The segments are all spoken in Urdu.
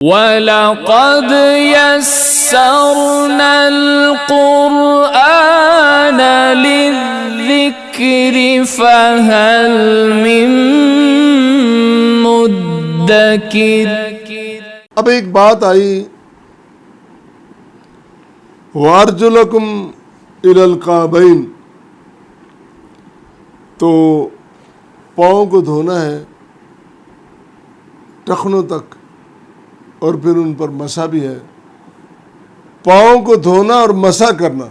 وَلَقَدْ يَسَّرْنَا الْقُرْآنَ لِلذِّكْرِ فَهَلْ مِن مُدَّكِرٍ۔ اب ایک بات آئی، وَأَرْجُلَكُمْ إِلَى الْكَعْبَيْنِ، تو پاؤں کو دھونا ہے ٹخنوں تک، اور پھر ان پر مسح بھی ہے۔ پاؤں کو دھونا اور مسح کرنا،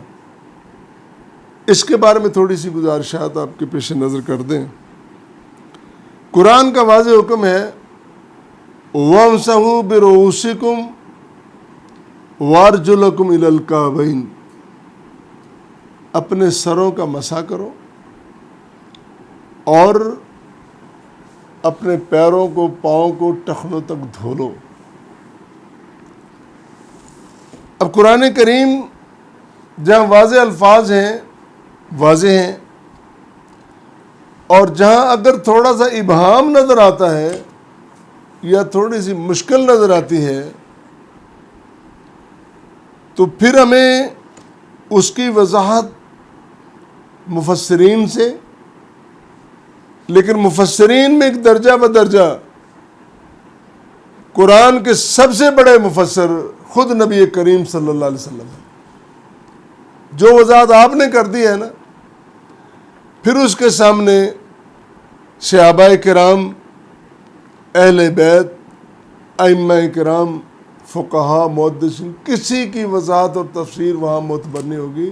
اس کے بارے میں تھوڑی سی گزارشات آپ کے پیش نظر کر دیں۔ قرآن کا واضح حکم ہے، وَامْسَحُوا بِرُؤُوسِكُمْ وَأَرْجُلَكُمْ إِلَى الْكَعْبَيْنِ، اپنے سروں کا مسح کرو اور اپنے پیروں کو، پاؤں کو ٹخنوں تک دھو لو۔ اب قرآن کریم جہاں واضح الفاظ ہیں، واضح ہیں، اور جہاں اگر تھوڑا سا ابہام نظر آتا ہے یا تھوڑی سی مشکل نظر آتی ہے تو پھر ہمیں اس کی وضاحت مفسرین سے، لیکن مفسرین میں ایک درجہ بدرجہ قرآن کے سب سے بڑے مفسر خود نبی کریم صلی اللہ علیہ وسلم ہے۔ جو وضاحت آپ نے کر دی ہے نا، پھر اس کے سامنے صحابہ کرام، اہل بیت، ائمہ کرام، فقہا، محدثین، کسی کی وضاحت اور تفسیر وہاں معتبر نہیں ہوگی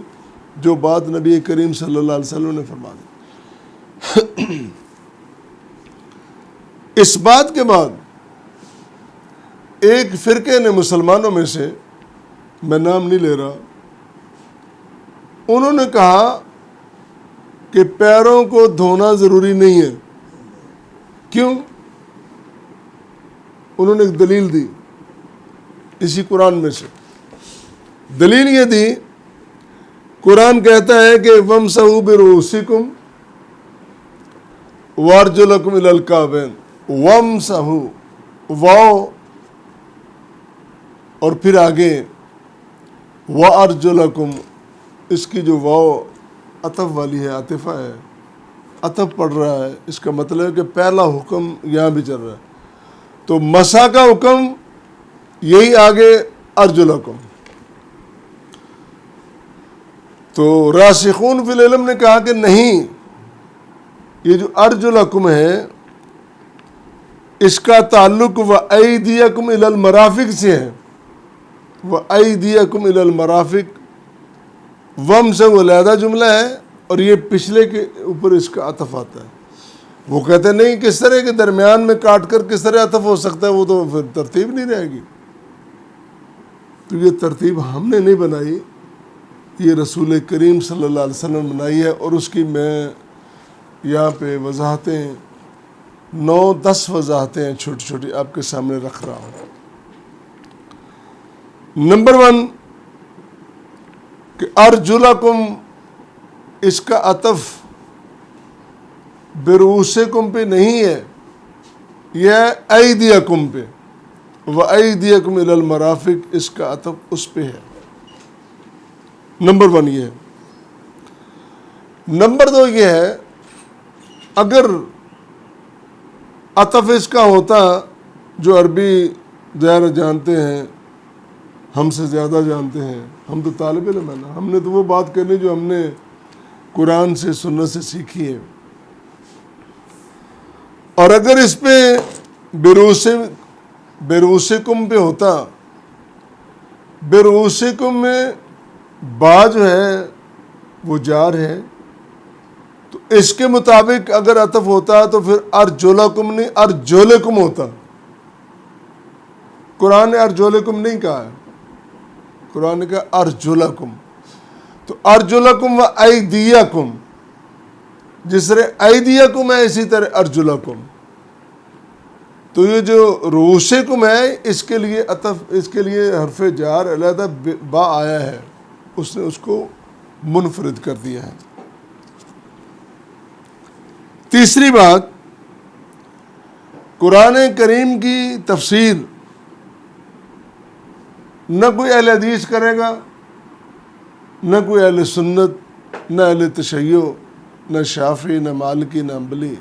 جو بات نبی کریم صلی اللہ علیہ وسلم نے فرما دی۔ اس بات کے بعد ایک فرقے نے مسلمانوں میں سے، میں نام نہیں لے رہا، انہوں نے کہا کہ پیروں کو دھونا ضروری نہیں ہے۔ کیوں؟ انہوں نے ایک دلیل دی اسی قرآن میں سے۔ دلیل یہ دی، قرآن کہتا ہے کہ وَامْسَحُوا بِرُؤُوسِكُمْ وَأَرْجُلَكُمْ إِلَى الْكَعْبَيْنِ، وَامْسَحُوا، واو اور پھر آگے وَأَرْجُلَكُمْ، اس کی جو واو عطف والی ہے، عاطفہ ہے، عطف پڑھ رہا ہے، اس کا مطلب ہے کہ پہلا حکم یہاں بھی چل رہا ہے، تو مسح کا حکم یہی آگے ارجلکم۔ تو راسخون فی العلم نے کہا کہ نہیں، یہ جو ارجلکم ہے اس کا تعلق وَأَيْدِيَكُمْ إِلَى الْمَرَافِقِ سے ہے۔ وَأَيْدِيَكُمْ إِلَى الْمَرَافِقِ، وَامْسَحُوا علیحدہ جملہ ہے اور یہ پچھلے کے اوپر اس کا عطف آتا ہے۔ وہ کہتے نہیں، کس طرح کے درمیان میں کاٹ کر کس طرح عطف ہو سکتا ہے، وہ تو پھر ترتیب نہیں رہے گی۔ تو یہ ترتیب ہم نے نہیں بنائی، یہ رسول کریم صلی اللہ علیہ وسلم نے بنائی ہے، اور اس کی میں یہاں پہ وضاحتیں 9-10 وضاحتیں چھوٹی چھوٹی آپ کے سامنے رکھ رہا ہوں۔ نمبر 1 کہ ارجلکم، اس کا عطف برؤوسکم پہ نہیں ہے، یہ ایدیکم پہ، وَأَيْدِيَكُمْ إِلَى الْمَرَافِقِ، اس کا عطف اس پہ ہے۔ نمبر 1 یہ ہے۔ نمبر 2 یہ ہے، اگر عطف اس کا ہوتا، جو عربی ظاہر جانتے ہیں، ہم سے زیادہ جانتے ہیں، ہم تو طالب علم ہیں نا، ہم نے تو وہ بات کرنی جو ہم نے قرآن سے، سنت سے سیکھی ہے۔ اور اگر اس پہ برؤوسکم پہ ہوتا، برؤوسکم میں با جو ہے وہ جار ہے، تو اس کے مطابق اگر عطف ہوتا تو پھر ارجلکم نہیں، ارجلکم ہوتا۔ قرآن نے ارجلکم نہیں کہا ہے، قرآن نے کہا ارجلکم۔ تو ارجلکم و ایدیکم، جس طرح ایدیکم ہے اسی طرح ارجلکم۔ تو یہ جو رؤوسکم ہے، اس کے لیے عطف، اس کے لیے حرف جار علیحدہ با آیا ہے، اس نے اس کو منفرد کر دیا ہے۔ تیسری بات، قرآن کریم کی تفسیر نہ کوئی اہل حدیث کرے گا، نہ کوئی اہل سنت، نہ اہل تشیع، نہ شافعی، نہ مالکی، نہ حنبلی۔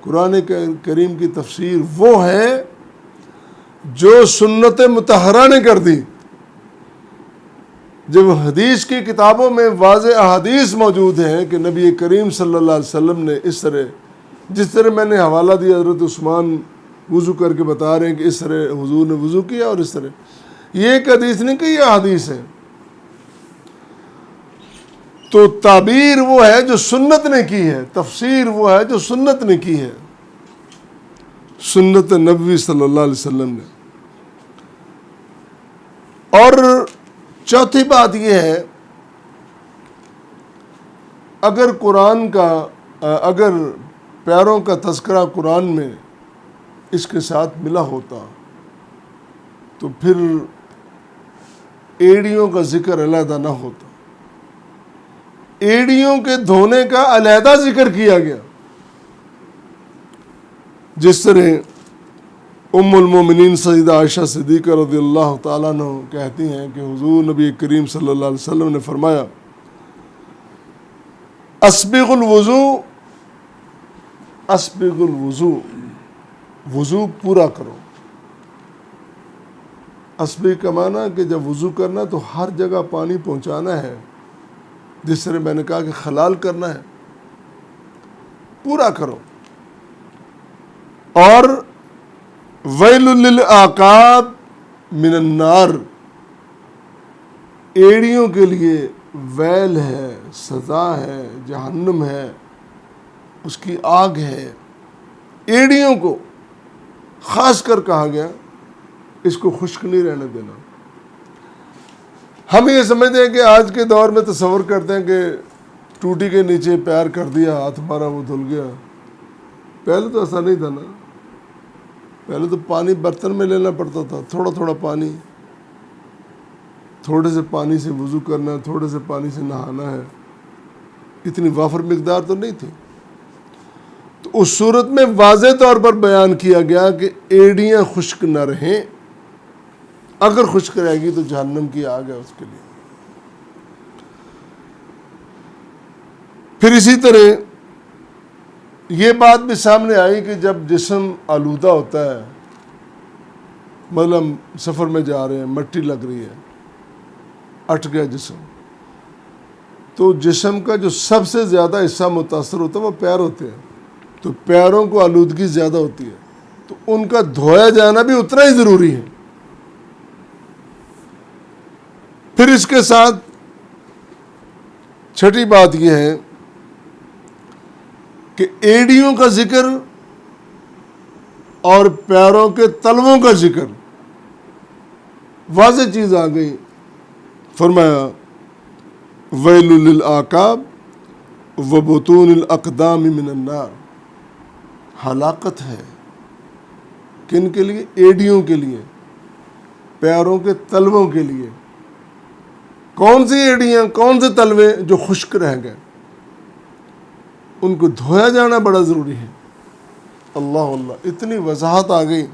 قرآن کریم کی تفسیر وہ ہے جو سنت مطہرہ نے کر دی۔ جب حدیث کی کتابوں میں واضح احادیث موجود ہیں کہ نبی کریم صلی اللہ علیہ وسلم نے اس طرح، جس طرح میں نے حوالہ دیا حضرت عثمان وضو کر کے بتا رہے ہیں کہ اس طرح حضور نے وضو کیا اور اس طرح، یہ ایک حدیث نہیں کہ یہ احادیث ہے۔ تو تعبیر وہ ہے جو سنت نے کی ہے، تفسیر وہ ہے جو سنت نے کی ہے، سنت نبوی صلی اللہ علیہ وسلم نے۔ اور چوتھی بات یہ ہے، اگر قرآن کا، اگر پیاروں کا تذکرہ قرآن میں اس کے ساتھ ملا ہوتا تو پھر ایڑیوں کا ذکر علیحدہ نہ ہوتا، ایڑیوں کے دھونے کا علیحدہ ذکر کیا گیا۔ جس طرح ام المومنین سیدہ عائشہ صدیقہ رضی اللہ تعالیٰ عنہ کہتی ہیں کہ حضور نبی کریم صلی اللہ علیہ وسلم نے فرمایا، اسبغ الوضو، اسبغ الوضو، وضو پورا کرو۔ اسبغ کا معنی کہ جب وضو کرنا تو ہر جگہ پانی پہنچانا ہے، جس طرح میں نے کہا کہ خلال کرنا ہے، پورا کرو۔ اور ویل للعقاب من النار، ایڑیوں کے لیے ویل ہے، سزا ہے، جہنم ہے، اس کی آگ ہے۔ ایڑیوں کو خاص کر کہا گیا، اس کو خشک نہیں رہنے دینا۔ ہم یہ سمجھتے ہیں کہ آج کے دور میں تصور کرتے ہیں کہ ٹوٹی کے نیچے پیر کر دیا، ہاتھ مارا، وہ دھل گیا۔ پہلے تو ایسا نہیں تھا نا، پہلے تو پانی برتن میں لینا پڑتا تھا، تھوڑا تھوڑا پانی، تھوڑے سے پانی سے وضو کرنا ہے، تھوڑے سے پانی سے نہانا ہے، اتنی وافر مقدار تو نہیں تھی۔ تو اس صورت میں واضح طور پر بیان کیا گیا کہ ایڑیاں خشک نہ رہیں، اگر خشک رہے گی تو جہنم کی آگ ہے اس کے لیے۔ پھر اسی طرح یہ بات بھی سامنے آئی کہ جب جسم آلودہ ہوتا ہے، مطلب سفر میں جا رہے ہیں، مٹی لگ رہی ہے، اٹھ گیا جسم، تو جسم کا جو سب سے زیادہ حصہ متاثر ہوتا ہے وہ پیر ہوتے ہیں، تو پیروں کو آلودگی زیادہ ہوتی ہے، تو ان کا دھویا جانا بھی اتنا ہی ضروری ہے۔ پھر اس کے ساتھ چھٹی بات یہ ہے کہ ایڑیوں کا ذکر اور پیروں کے تلووں کا ذکر، واضح چیز آ گئی۔ فرمایا ویل للعقاب وبطون الاقدام من النار، ہلاکت ہے کن کے لیے؟ ایڑیوں کے لیے، پیروں کے تلووں کے لیے۔ کون سی ایڑیاں، کون سے تلوے؟ جو خشک رہ گئے، ان کو دھویا جانا بڑا ضروری ہے۔ اللہ اللہ، اتنی وضاحت آ گئی۔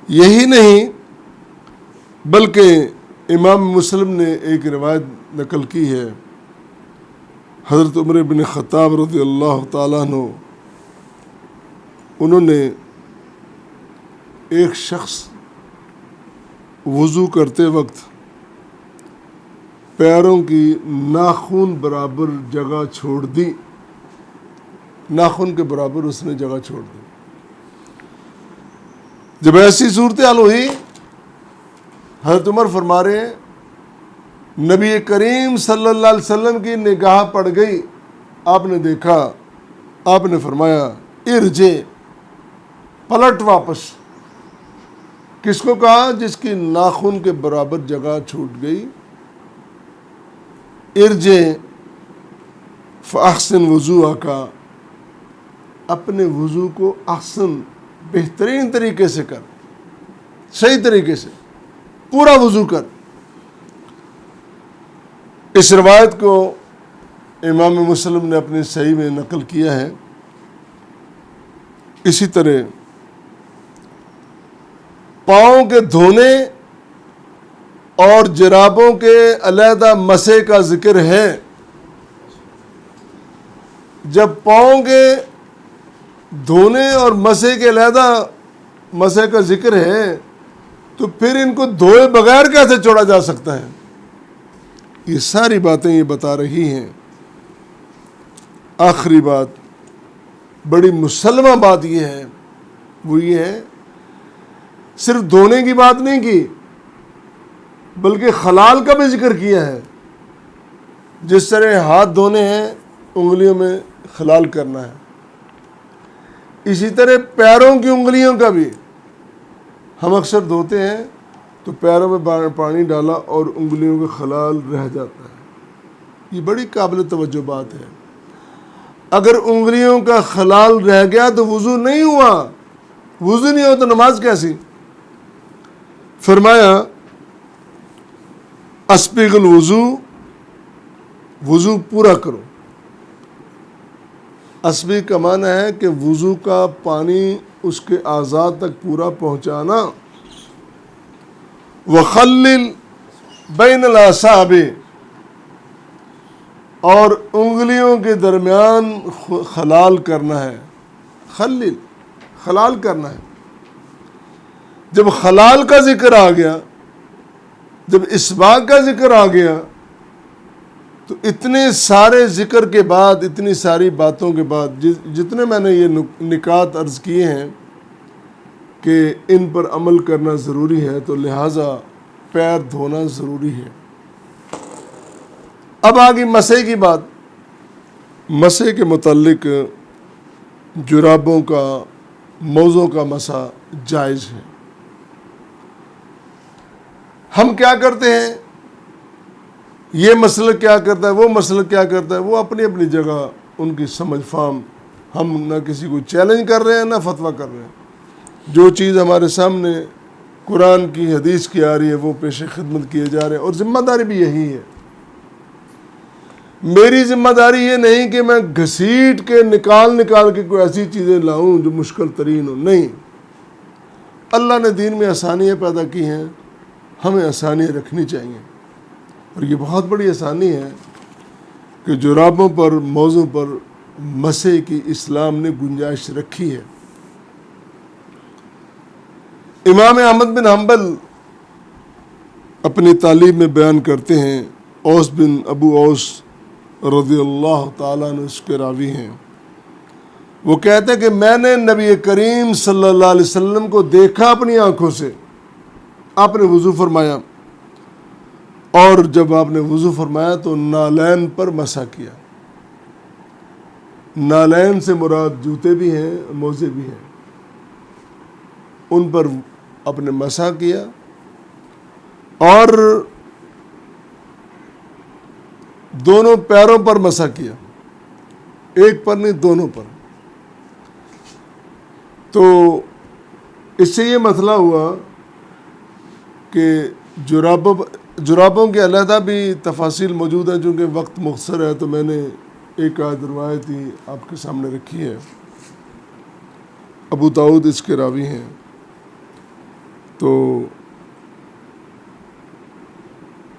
یہی نہیں بلکہ امام مسلم نے ایک روایت نقل کی ہے، حضرت عمر بن خطاب رضی اللہ تعالیٰ عنہ، انہوں نے ایک شخص وضو کرتے وقت پیروں کی ناخن برابر جگہ چھوڑ دی، ناخن کے برابر اس نے جگہ چھوڑ دی۔ جب ایسی صورتحال ہوئی، حضرت عمر فرما رہے ہیں نبی کریم صلی اللہ علیہ وسلم کی نگاہ پڑ گئی، آپ نے دیکھا، آپ نے فرمایا ارجع، پلٹ واپس۔ کس کو کہا؟ جس کی ناخن کے برابر جگہ چھوٹ گئی۔ ارجع فاحسن وضوءک، اپنے وضو کو احسن، بہترین طریقے سے کر، صحیح طریقے سے پورا وضو کر۔ اس روایت کو امام مسلم نے اپنی صحیح میں نقل کیا ہے۔ اسی طرح پاؤں کے دھونے اور جرابوں کے علیحدہ مسح کا ذکر ہے. جب پاؤں کے دھونے اور مسح کے علیحدہ مسح کا ذکر ہے تو پھر ان کو دھوئے بغیر کیسے چھوڑا جا سکتا ہے؟ یہ ساری باتیں یہ بتا رہی ہیں. آخری بات، بڑی مسلمہ بات یہ ہے، وہ یہ ہے صرف دھونے کی بات نہیں کی بلکہ خلال کا بھی ذکر کیا ہے. جس طرح ہاتھ دھونے ہیں انگلیوں میں خلال کرنا ہے، اسی طرح پیروں کی انگلیوں کا بھی. ہم اکثر دھوتے ہیں تو پیروں میں پانی ڈالا اور انگلیوں کا خلال رہ جاتا ہے. یہ بڑی قابل توجہ بات ہے. اگر انگلیوں کا خلال رہ گیا تو وضو نہیں ہوا. وضو نہیں ہوا تو نماز کیسی؟ فرمایا اسبغ الوضو، وضو پورا کرو. اسبغ کا معنی ہے کہ وضو کا پانی اس کے اعضاء تک پورا پہنچانا. وخلل بین الاصابع، اور انگلیوں کے درمیان خلال کرنا ہے. خلال کرنا ہے. جب خلال کا ذکر آ گیا، جب اسباغ کا ذکر آ گیا، تو اتنے سارے ذکر کے بعد، اتنی ساری باتوں کے بعد، جتنے میں نے یہ نکات عرض کیے ہیں کہ ان پر عمل کرنا ضروری ہے، تو لہٰذا پیر دھونا ضروری ہے. اب آگئی مسح کی بات. مسح کے متعلق جرابوں کا، موزوں کا مسح جائز ہے. ہم کیا کرتے ہیں، یہ مسلک کیا کرتا ہے، وہ مسلک کیا کرتا ہے، وہ اپنی اپنی جگہ ان کی سمجھ فہم. ہم نہ کسی کو چیلنج کر رہے ہیں نہ فتویٰ کر رہے ہیں. جو چیز ہمارے سامنے قرآن کی، حدیث کی آ رہی ہے وہ پیش خدمت کیے جا رہے ہیں، اور ذمہ داری بھی یہی ہے. میری ذمہ داری یہ نہیں کہ میں گھسیٹ کے نکال کے کوئی ایسی چیزیں لاؤں جو مشکل ترین ہو. نہیں، اللہ نے دین میں آسانیاں پیدا کی ہیں، ہمیں آسانیاں رکھنی چاہیے. اور یہ بہت بڑی آسانی ہے کہ جرابوں پر، موزوں پر مسح کی اسلام نے گنجائش رکھی ہے. امام احمد بن حنبل اپنی تعلیم میں بیان کرتے ہیں، اوس بن ابو اوس رضی اللہ تعالیٰ عنہ اس کے راوی ہیں. وہ کہتے ہیں کہ میں نے نبی کریم صلی اللہ علیہ وسلم کو دیکھا اپنی آنکھوں سے. آپ نے وضو فرمایا، اور جب آپ نے وضو فرمایا تو نالین پر مسح کیا. نالین سے مراد جوتے بھی ہیں، موزے بھی ہیں. ان پر آپ نے مسح کیا، اور دونوں پیروں پر مسح کیا، ایک پر نہیں دونوں پر. تو اس سے یہ مسئلہ ہوا کہ جرابوں کے علیحدہ بھی تفاصیل موجود ہیں. چونکہ وقت مختصر ہے تو میں نے ایک آیت روایت ہی آپ کے سامنے رکھی ہے. ابو داؤد اس کے راوی ہیں. تو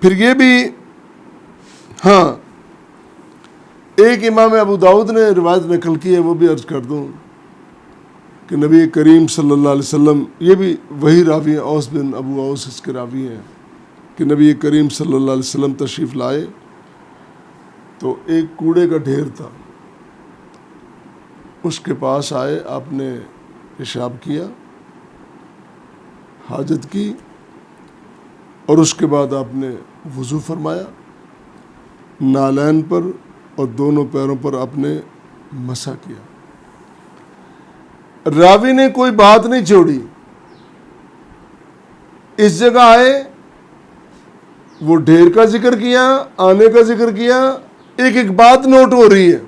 پھر یہ بھی، ہاں، ایک امام ابو داؤد نے روایت نقل کی ہے، وہ بھی عرض کر دوں کہ نبی کریم صلی اللہ علیہ وسلم، یہ بھی وہی راوی ہیں، اوس بن ابو اوس اس کے راوی ہیں، کہ نبی کریم صلی اللہ علیہ وسلم تشریف لائے تو ایک کوڑے کا ڈھیر تھا. اس کے پاس آئے، آپ نے پیشاب کیا، حاجت کی، اور اس کے بعد آپ نے وضو فرمایا. نالین پر اور دونوں پیروں پر آپ نے مسح کیا. راوی نے کوئی بات نہیں چھوڑی. اس جگہ آئے، وہ ڈھیر کا ذکر کیا، آنے کا ذکر کیا، ایک ایک بات نوٹ ہو رہی ہے.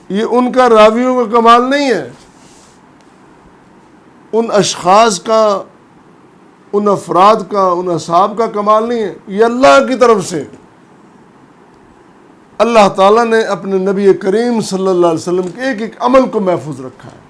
یہ ان کا راویوں کا کمال نہیں ہے، ان اشخاص کا، ان افراد کا، ان اصحاب کا کمال نہیں ہے. یہ اللہ کی طرف سے، اللہ تعالیٰ نے اپنے نبی کریم صلی اللہ علیہ وسلم کے ایک ایک عمل کو محفوظ رکھا ہے.